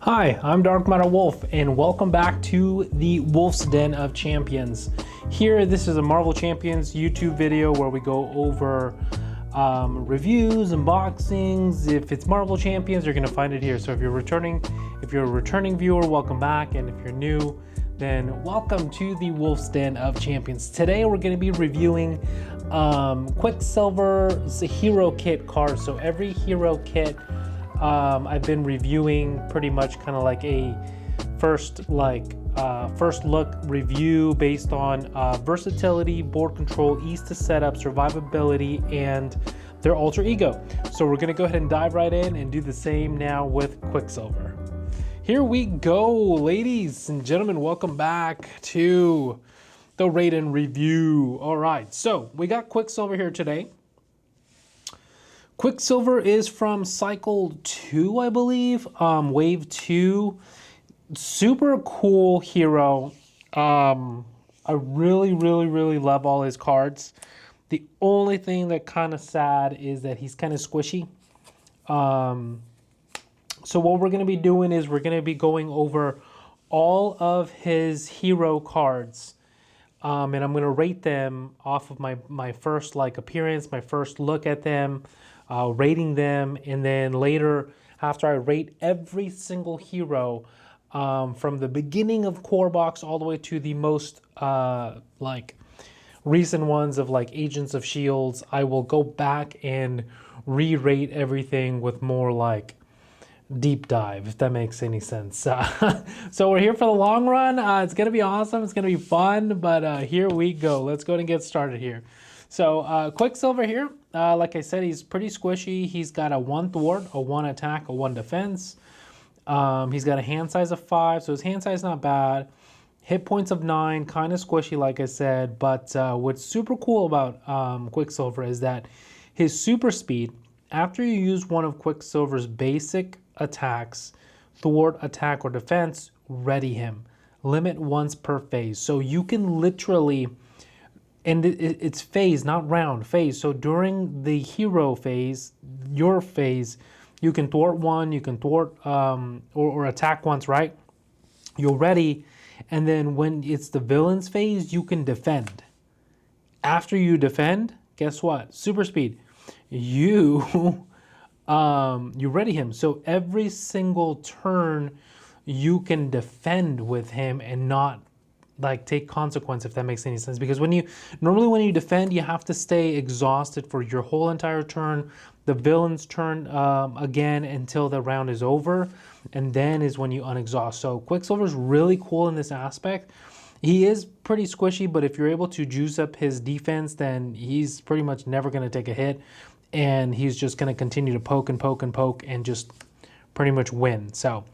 Hi, I'm Dark Matter Wolf, and welcome back to the Wolf's Den of Champions. Here, this is a Marvel Champions YouTube video where we go over reviews, unboxings. If it's Marvel Champions, you're gonna find it here. So if you're a returning viewer, welcome back, and if you're new, then welcome to the Wolf's Den of Champions. Today, we're gonna be reviewing Quicksilver Hero Kit cards. So every Hero Kit I've been reviewing pretty much kind of like a first look review based on versatility, board control, ease to setup, survivability, and their alter ego. So we're gonna go ahead and dive right in and do the same now with Quicksilver. Here we go, ladies and gentlemen, welcome back to the rate and review. All right, so we got Quicksilver here today. Quicksilver is from Cycle 2, I believe, Wave 2. Super cool hero. I really love all his cards. The only thing that kind of sad is that he's kind of squishy. So what we're going to be doing is we're going to be going over all of his hero cards. And I'm going to rate them off of my first appearance, my first look at them. Rating them, and then later, after I rate every single hero from the beginning of core box all the way to the most recent ones of Agents of Shields, I will go back and re-rate everything with more deep dive, if that makes any sense. So we're here for the long run. It's gonna be awesome. It's gonna be fun, but here we go. Let's go ahead and get started here. So Quicksilver here, like I said, he's pretty squishy. He's got a 1 thwart, a 1 attack, a 1 defense. He's got a hand size of 5, so his hand size is not bad. Hit points of 9, kind of squishy, like I said. But what's super cool about Quicksilver is that his super speed, after you use one of Quicksilver's basic attacks, thwart, attack, or defense, ready him. Limit once per phase. So you can literally... And it's phase, not round, phase. So during the hero phase, your phase, you can thwart one, you can thwart or attack once, right? You're ready. And then when it's the villain's phase, you can defend. After you defend, guess what? Super speed. You ready him. So every single turn, you can defend with him and not take consequence, if that makes any sense. Because when you defend, you have to stay exhausted for your whole entire turn, the villain's turn again until the round is over, and then is when you unexhaust. So Quicksilver's really cool in this aspect. He is pretty squishy, but if you're able to juice up his defense, then he's pretty much never going to take a hit, and he's just going to continue to poke and poke and poke and just pretty much win. So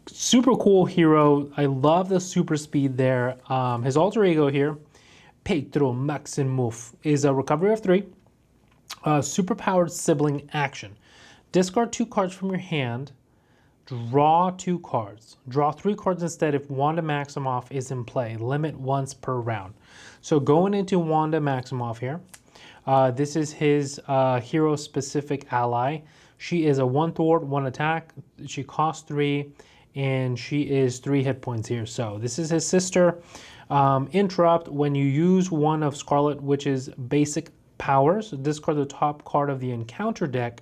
super cool hero. I love the super speed there. His alter ego here, Petro Maximuf, is a recovery of 3. Superpowered sibling action. Discard 2 cards from your hand. Draw 2 cards. Draw 3 cards instead if Wanda Maximoff is in play. Limit once per round. So going into Wanda Maximoff here, this is his hero-specific ally. She is a 1 thwart, 1 attack. She costs 3. And she is 3 hit points here. So this is his sister. Interrupt, when you use one of Scarlet Witch's basic powers, discard the top card of the encounter deck.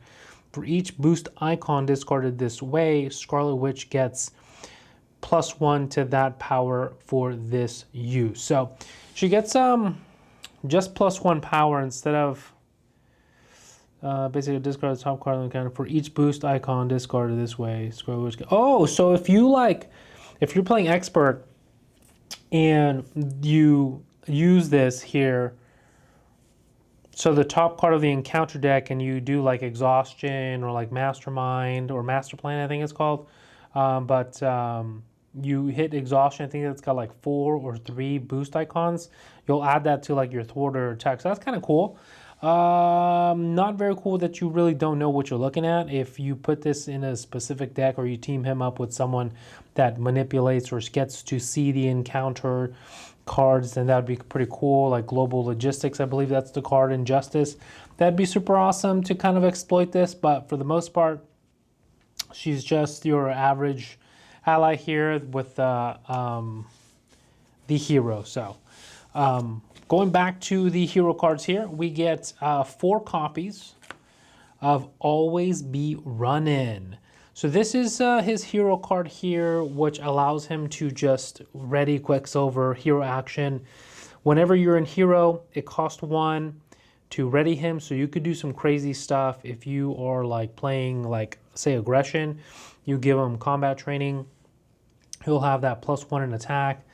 For each boost icon discarded this way, Scarlet Witch gets +1 to that power for this use. So she gets just +1 power instead of basically discard the top card on the counter. For each boost icon discarded this way, Scarlet Witch. Oh, so if you're playing expert and you use this here, so the top card of the encounter deck, and you do exhaustion or mastermind or master plan, I think it's called, but you hit exhaustion. I think it's got 4 or 3 boost icons. You'll add that to your thwart or attack. So that's kind of cool. Not very cool that you really don't know what you're looking at. If you put this in a specific deck or you team him up with someone that manipulates or gets to see the encounter cards, then that would be pretty cool. Like Global Logistics, I believe that's the card. Injustice, that'd be super awesome to kind of exploit this. But for the most part, She's just your average ally here with the hero. So going back to the hero cards here, we get 4 copies of Always Be Runnin'. So this is his hero card here, which allows him to just ready Quicksilver hero action. Whenever you're in hero, it costs 1 to ready him, so you could do some crazy stuff. If you are like playing like say aggression, you give him combat training, he'll have that +1 in attack.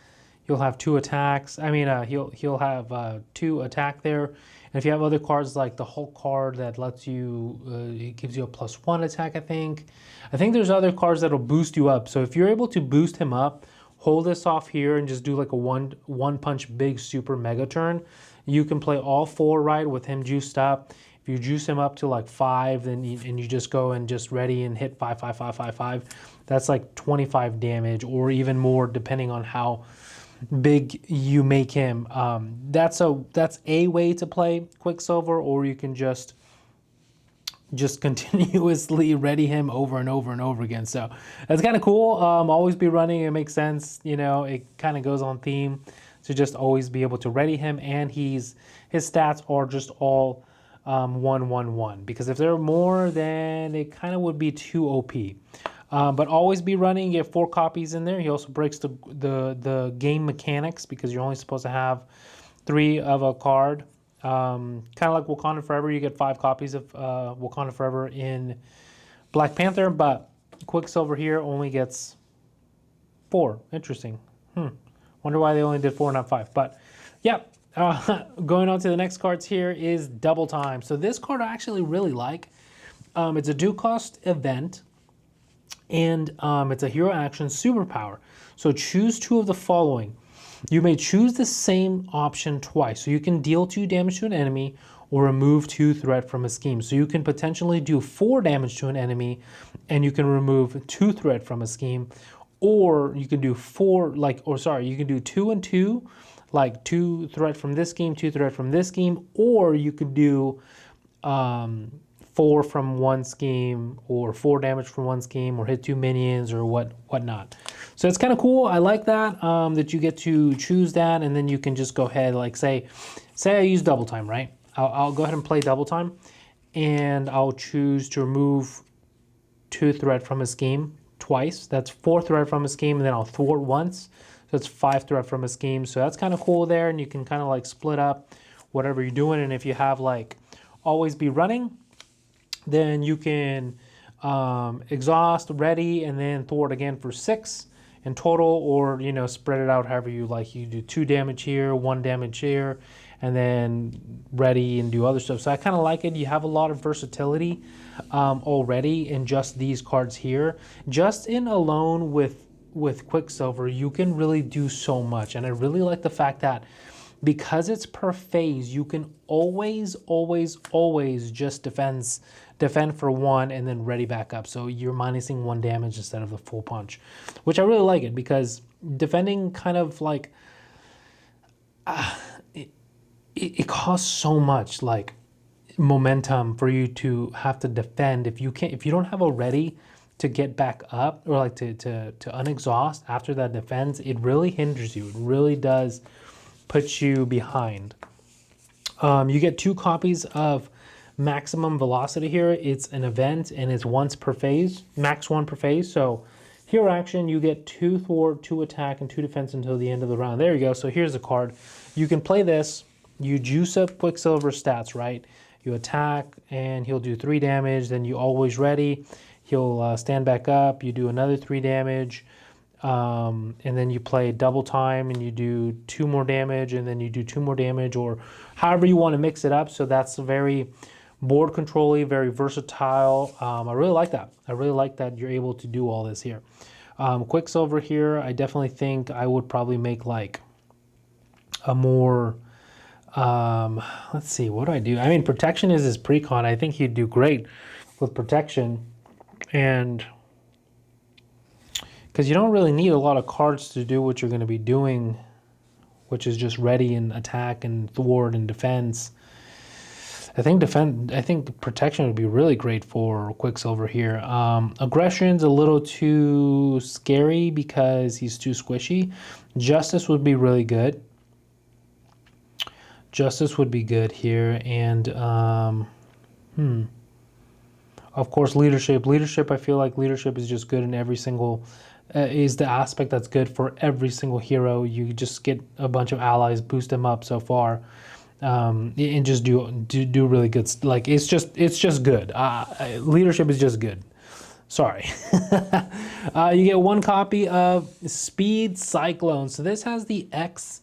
He'll have 2 attacks. I mean, he'll have 2 attack there. And if you have other cards like the Hulk card that lets you, it gives you a +1 attack, I think. I think there's other cards that'll boost you up. So if you're able to boost him up, hold this off here and just do like a one punch big super mega turn. You can play all 4 right with him juiced up. If you juice him up to like 5, then you just go and just ready and hit 5, 5, 5, 5, 5. That's like 25 damage or even more depending on how big you make him. That's a way to play Quicksilver, or you can just continuously ready him over and over and over again. So that's kind of cool. Always Be Running, it makes sense. You know, it kind of goes on theme to just always be able to ready him, and his stats are just all 1, 1, 1. Because if there are more, then it kind of would be too OP. But Always Be Running, you get 4 copies in there. He also breaks the game mechanics because you're only supposed to have 3 of a card. Kind of like Wakanda Forever, you get 5 copies of Wakanda Forever in Black Panther, but Quicksilver here only gets 4. Interesting. Wonder why they only did 4, not 5. But yeah, going on to the next cards here is Double Time. So this card I actually really like. It's a 2-cost event. And it's a hero action superpower. So choose 2 of the following. You may choose the same option twice. So you can deal 2 damage to an enemy or remove 2 threat from a scheme. So you can potentially do 4 damage to an enemy and you can remove 2 threat from a scheme. Or you can do you can do 2 and 2, like 2 threat from this scheme, 2 threat from this scheme, or you could do 4 from one scheme, or 4 damage from one scheme, or hit 2 minions, or whatnot. So it's kind of cool. I like that, that you get to choose that, and then you can just go ahead, like say I use Double Time, right? I'll go ahead and play Double Time, and I'll choose to remove 2 threat from a scheme twice. That's 4 threat from a scheme, and then I'll thwart once. So it's 5 threat from a scheme. So that's kind of cool there, and you can kind of like split up whatever you're doing. And if you have like Always Be Running, then you can exhaust, ready, and then thwart again for 6 in total, or you know, spread it out however you like. You do 2 damage here, 1 damage here, and then ready and do other stuff. So I kind of like it. You have a lot of versatility already in just these cards here. Just in alone with Quicksilver, you can really do so much, and I really like the fact that because it's per phase, you can always just defend for 1 and then ready back up. So you're minusing 1 damage instead of the full punch, which I really like it, because defending kind of like it costs so much like momentum for you to have to defend. If you don't have a ready to get back up, or like to unexhaust after that defense, it really hinders you. It really does put you behind. You get 2 copies of Maximum Velocity here. It's an event and it's once per phase, max 1 per phase. So hero action, you get 2 thwart, 2 attack, and 2 defense until the end of the round. There you go. So here's the card. You can play this. You juice up Quicksilver stats, right? You attack and he'll do 3 damage. Then you always ready. He'll stand back up. You do another 3 damage. And then you play Double Time and you do 2 more damage, and then you do 2 more damage, or however you want to mix it up. So that's very board control-y, very versatile. I really like that. I really like that you're able to do all this here. Quicksilver here, I definitely think I would probably make like a more, let's see, what do I do? I mean, protection is his precon. I think he'd do great with protection, and because you don't really need a lot of cards to do what you're going to be doing, which is just ready and attack and thwart and defense. I think protection would be really great for Quicksilver here. Aggression's a little too scary because he's too squishy. Justice would be really good. Justice would be good here, and of course, leadership. Leadership, I feel like leadership is just good in every single, is the aspect that's good for every single hero. You just get a bunch of allies, boost them up so far, and just do really good. Like it's just good. Leadership is just good. Sorry. You get one copy of Speed Cyclone. So this has the X,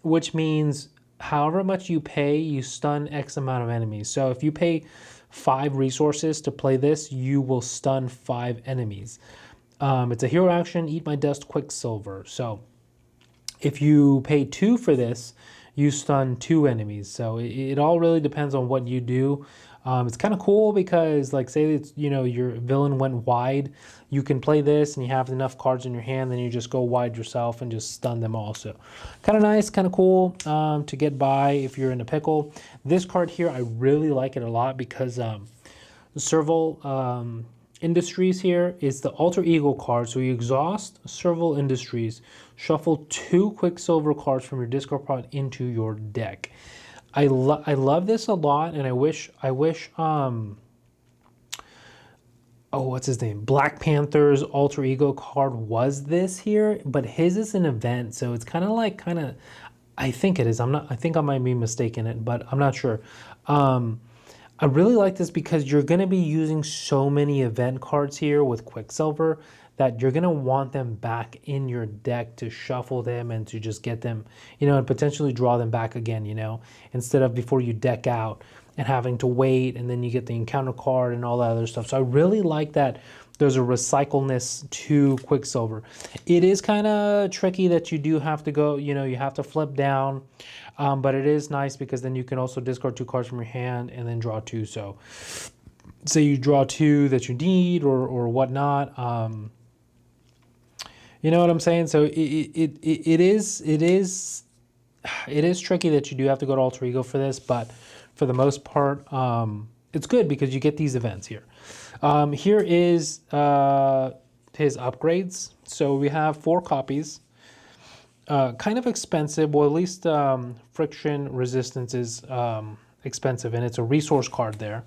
which means however much you pay, you stun X amount of enemies. So if you pay 5 resources to play this, you will stun 5 enemies. It's a hero action, Eat My Dust Quicksilver. So if you pay 2 for this, you stun 2 enemies. So it all really depends on what you do. It's kind of cool because, like, say it's, you know, your villain went wide, you can play this and you have enough cards in your hand, then you just go wide yourself and just stun them all. So kind of nice, kind of cool to get by if you're in a pickle. This card here, I really like it a lot because Serval Industries here is the alter ego card. So you exhaust Serval Industries, shuffle 2 Quicksilver cards from your discard pile into your deck. I love this a lot, and I wish oh, what's his name? Black Panther's alter ego card was this here, but his is an event, so it's kind of I think it is. I think I might be mistaken it, but I'm not sure. I really like this because you're going to be using so many event cards here with Quicksilver that you're going to want them back in your deck to shuffle them and to just get them, you know, and potentially draw them back again, you know, instead of before you deck out and having to wait and then you get the encounter card and all that other stuff. So I really like that there's a recycleness to Quicksilver. It is kind of tricky that you do have to go, you know, you have to flip down, but it is nice because then you can also discard 2 cards from your hand and then draw 2. So say you draw 2 that you need or whatnot. You know what I'm saying? So it is tricky that you do have to go to alter ego for this, but for the most part, it's good because you get these events here. Here is his upgrades. So we have 4 copies. Kind of expensive, well, at least friction resistance is expensive, and it's a resource card there,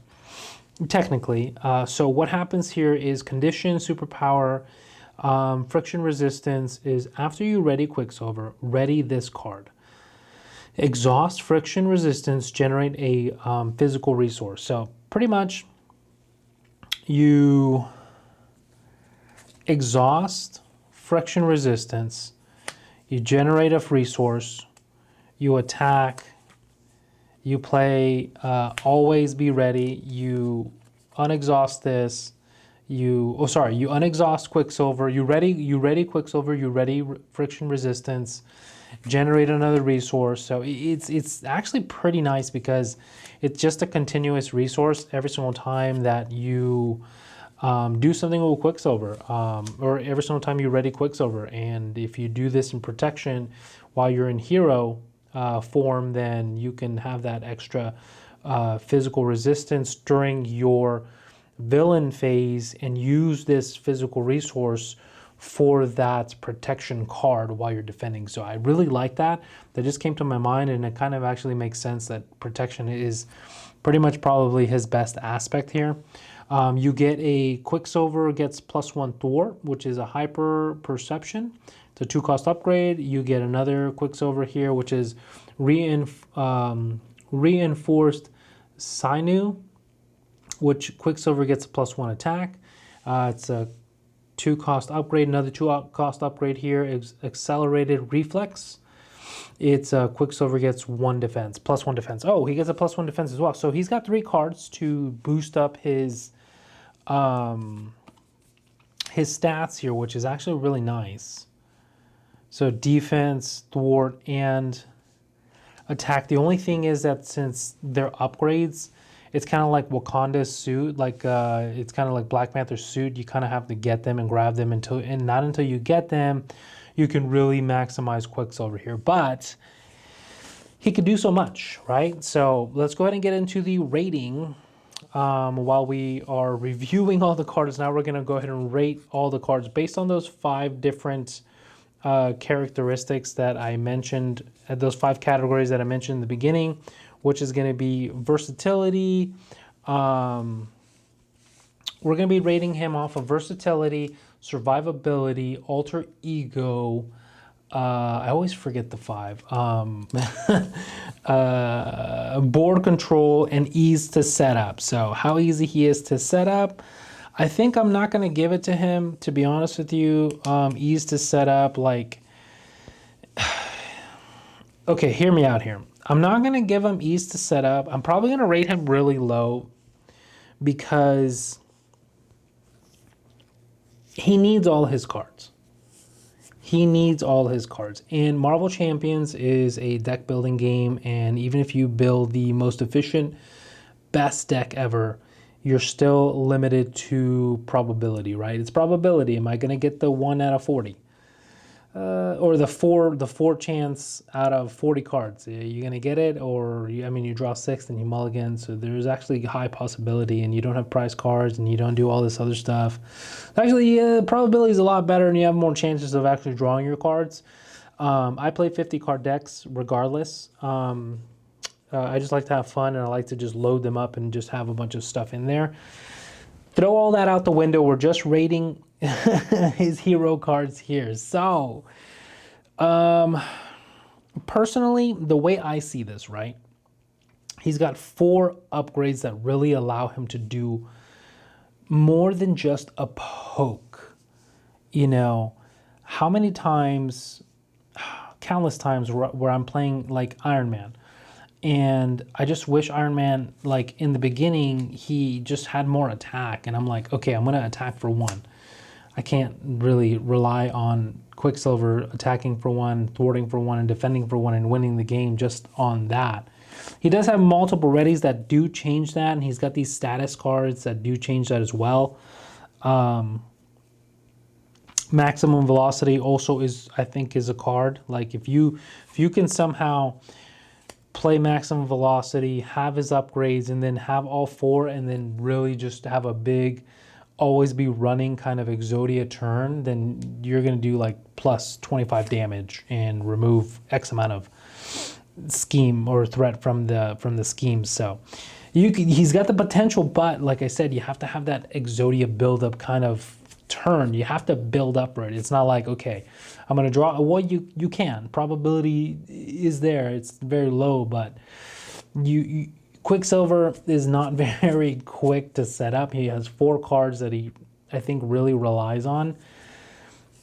technically. So what happens here is condition, superpower, friction resistance is after you ready Quicksilver, ready this card. Exhaust friction resistance, generate a physical resource. So pretty much you exhaust friction resistance, you generate a resource, you attack, you play always be ready, you unexhaust this, you unexhaust Quicksilver, you ready Quicksilver, you ready friction resistance, generate another resource. So it's actually pretty nice because it's just a continuous resource every single time that you do something with Quicksilver, or every single time you ready Quicksilver. And if you do this in protection while you're in hero form, then you can have that extra physical resistance during your villain phase and use this physical resource for that protection card while you're defending. So I really like that. That just came to my mind, and it kind of actually makes sense that protection is pretty much probably his best aspect here. You get a Quicksilver gets +1 thwart, which is a hyper perception. It's a 2-cost upgrade. You get another Quicksilver here, which is reinforced sinew, which Quicksilver gets a +1 attack. It's a 2-cost upgrade. Another 2-cost upgrade here is accelerated reflex. It's Quicksilver gets 1 defense, +1 defense. Oh, he gets a +1 defense as well. So he's got 3 cards to boost up his stats here, which is actually really nice. So defense, thwart, and attack. The only thing is that since they're upgrades, it's kind of like Wakanda's suit, like it's kind of like Black Panther's suit. You kind of have to get them and grab them and not until you get them, you can really maximize Quicksilver here. But he could do so much, right? So let's go ahead and get into the rating. While we are reviewing all the cards, now we're going to go ahead and rate all the cards based on those 5 different characteristics that I mentioned, those 5 categories that I mentioned in the beginning, which is going to be versatility. We're going to be rating him off of versatility, survivability, alter ego. I always forget the 5. Board control and ease to set up. So how easy he is to set up. I think I'm not going to give it to him, to be honest with you. Ease to set up, like, okay, hear me out here. I'm not going to give him ease to set up. I'm probably going to rate him really low because he needs all his cards. He needs all his cards. And Marvel Champions is a deck building game, and even if you build the most efficient, best deck ever, you're still limited to probability, right? It's probability. Am I going to get the 1 out of 40? Or the four chance out of 40 cards? Are you going to get it? Or, you draw 6 and you mulligan. So there's actually a high possibility, and you don't have prize cards and you don't do all this other stuff. Actually, probability is a lot better and you have more chances of actually drawing your cards. I play 50 card decks regardless. I just like to have fun, and I like to just load them up and just have a bunch of stuff in there. Throw all that out the window. We're just rating his hero cards here. So, personally, the way I see this, right? He's got 4 upgrades that really allow him to do more than just a poke. How many times, countless times where I'm playing like Iron Man. And I just wish Iron Man, like in the beginning, he just had more attack. And I'm like, okay, I'm going to attack for 1. I can't really rely on Quicksilver attacking for 1, thwarting for 1, and defending for 1 and winning the game just on that. He does have multiple readies that do change that. And he's got these status cards that do change that as well. Maximum velocity also I think is a card. Like if you can somehow play maximum velocity, have his upgrades, and then have all 4, and then really just have a big, always be running kind of Exodia turn, then you're going to do like plus 25 damage and remove X amount of scheme or threat from the schemes. So he's got the potential, but like I said, you have to have that Exodia build-up kind of turn. You have to build up right. It's not like, okay, I'm going to draw. Well, you can. Probability is there. It's very low, but Quicksilver is not very quick to set up. He has 4 cards that he, I think, really relies on.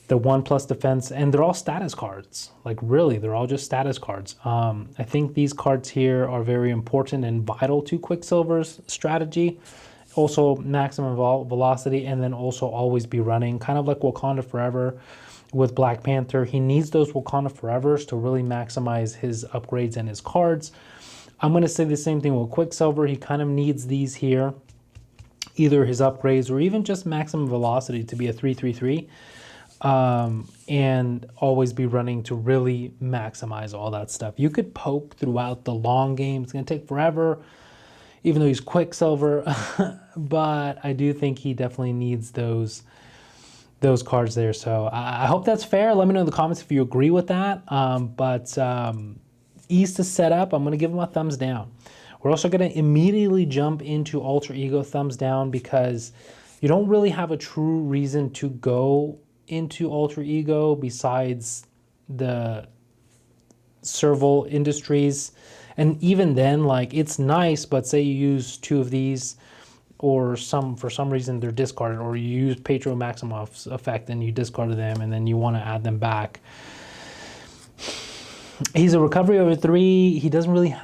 The 1+ defense, and they're all status cards. Like really, they're all just status cards. I think these cards here are very important and vital to Quicksilver's strategy. Also maximum velocity, and then also always be running, kind of like Wakanda Forever with Black Panther. He needs those Wakanda Forevers to really maximize his upgrades and his cards. I'm going to say the same thing with Quicksilver. He kind of needs these here, either his upgrades or even just maximum velocity to be a 3/3/3, and always be running to really maximize all that stuff. You could poke throughout the long game. It's going to take forever, even though he's Quicksilver, but I do think he definitely needs those cards there. So I hope that's fair. Let me know in the comments if you agree with that. But ease to set up, I'm going to give him a thumbs down. We're also going to immediately jump into Alter Ego, thumbs down, because you don't really have a true reason to go into Alter Ego besides the Serval Industries. And even then, like, it's nice, but say you use 2 of these, or for some reason they're discarded, or you use Petro Maximov's effect and you discarded them and then you want to add them back. He's a recovery over 3. He doesn't really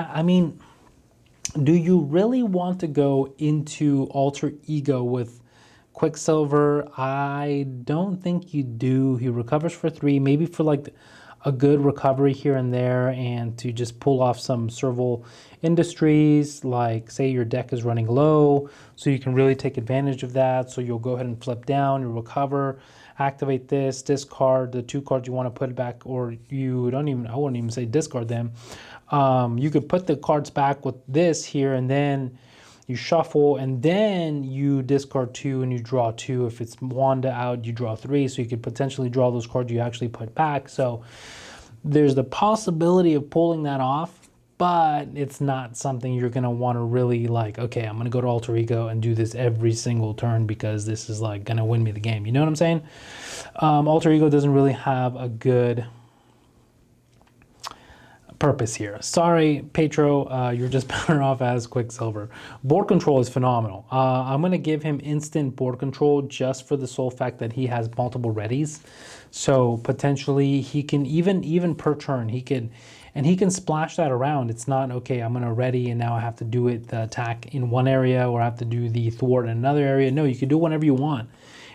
do you really want to go into Alter Ego with Quicksilver? I don't think you do. He recovers for 3, maybe for like a good recovery here and there, and to just pull off some serval industries, like say your deck is running low, so you can really take advantage of that. So you'll go ahead and flip down, you'll recover, activate this, discard the 2 cards you want to put it back, or you don't even, I wouldn't even say discard them. You could put the cards back with this here, and then you shuffle, and then you discard 2 and you draw 2. If it's Wanda out, you draw 3, so you could potentially draw those cards you actually put back. So there's the possibility of pulling that off, but it's not something you're going to want to really like, okay, I'm going to go to Alter Ego and do this every single turn because this is like going to win me the game. You know what I'm saying? Alter Ego doesn't really have a good purpose here. Sorry, Petro, you're just better off as Quicksilver. Board control is phenomenal. I'm going to give him instant board control just for the sole fact that he has multiple readies. So potentially he can even per turn, he can splash that around. It's not, okay, I'm going to ready and now I have to do it, the attack in one area, or I have to do the thwart in another area. No, you can do whatever you want.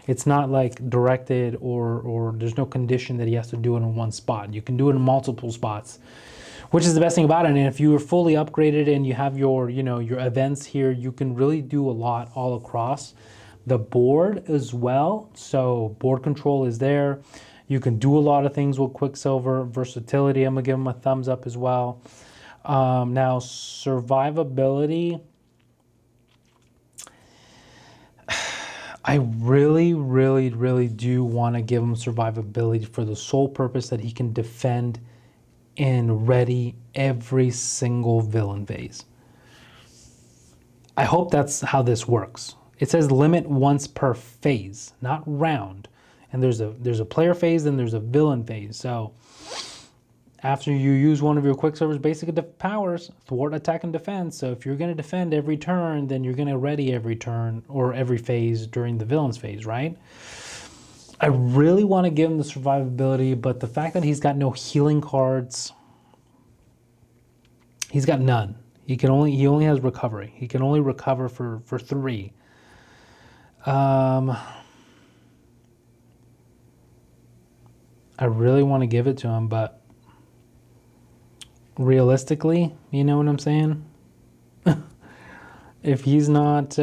It's not like directed, or there's no condition that he has to do it in one spot. You can do it in multiple spots, which is the best thing about it. And if you are fully upgraded and you have your, your events here, you can really do a lot all across the board as well. So board control is there. You can do a lot of things with Quicksilver. Versatility, I'm gonna give him a thumbs up as well. Now, survivability, I really, really, really do want to give him survivability for the sole purpose that he can defend and ready every single villain phase. I hope that's how this works. It says limit once per phase, not round. And there's a player phase, then there's a villain phase. So after you use one of your Quicksilver's basic powers, thwart, attack, and defense. So if you're going to defend every turn, then you're going to ready every turn or every phase during the villain's phase, right? I really want to give him the survivability, but the fact that he's got no healing cards, he's got none. He only has recovery. He can only recover for 3. I really want to give it to him, but realistically, you know what I'm saying? If he's not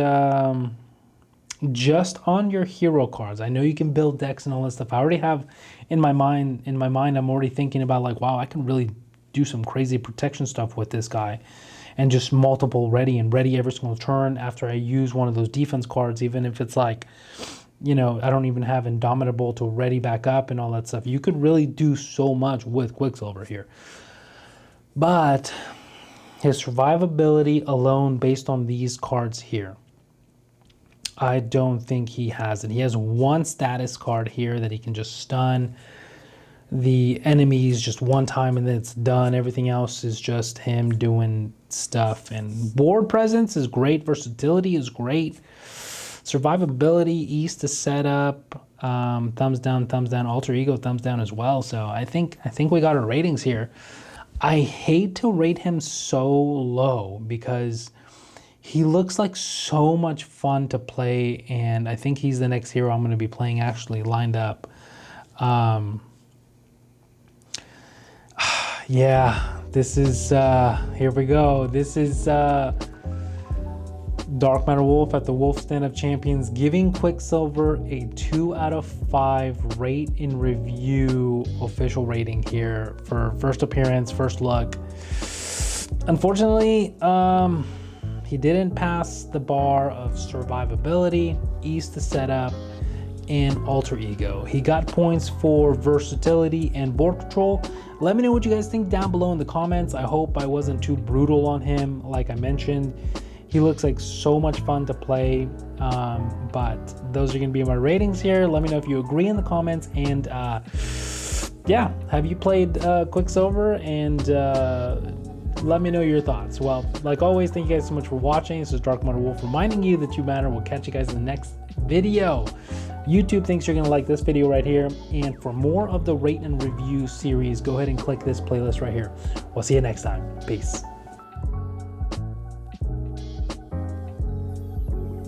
just on your hero cards, I know you can build decks and all this stuff. I already have in my mind, I'm already thinking about like, wow, I can really do some crazy protection stuff with this guy, and just multiple ready every single turn after I use one of those defense cards, even if it's like, I don't even have Indomitable to ready back up and all that stuff. You could really do so much with Quicksilver here. But his survivability alone based on these cards here, I don't think he has it. He has one status card here that he can just stun the enemies just one time and then it's done. Everything else is just him doing stuff. And board presence is great. Versatility is great. Survivability, ease to set up, thumbs down, Alter Ego, thumbs down as well. So I think we got our ratings here. I hate to rate him so low because he looks like so much fun to play, and I think he's the next hero I'm going to be playing actually lined up. Yeah, this is, here we go. This is Dark Matter Wolf at the Wolf's Den of Champions, giving Quicksilver a 2 out of 5 rate in review official rating here for first appearance, first look. Unfortunately, he didn't pass the bar of survivability, ease to setup, and Alter Ego. He got points for versatility and board control. Let me know what you guys think down below in the comments. I hope I wasn't too brutal on him. Like I mentioned, he looks like so much fun to play, but those are going to be my ratings here. Let me know if you agree in the comments, and yeah, have you played Quicksilver, and let me know your thoughts. Well, like always, thank you guys so much for watching. This is Dark Matter Wolf reminding you that you matter. We'll catch you guys in the next video. YouTube thinks you're going to like this video right here, and for more of the rate and review series, go ahead and click this playlist right here. We'll see you next time. Peace.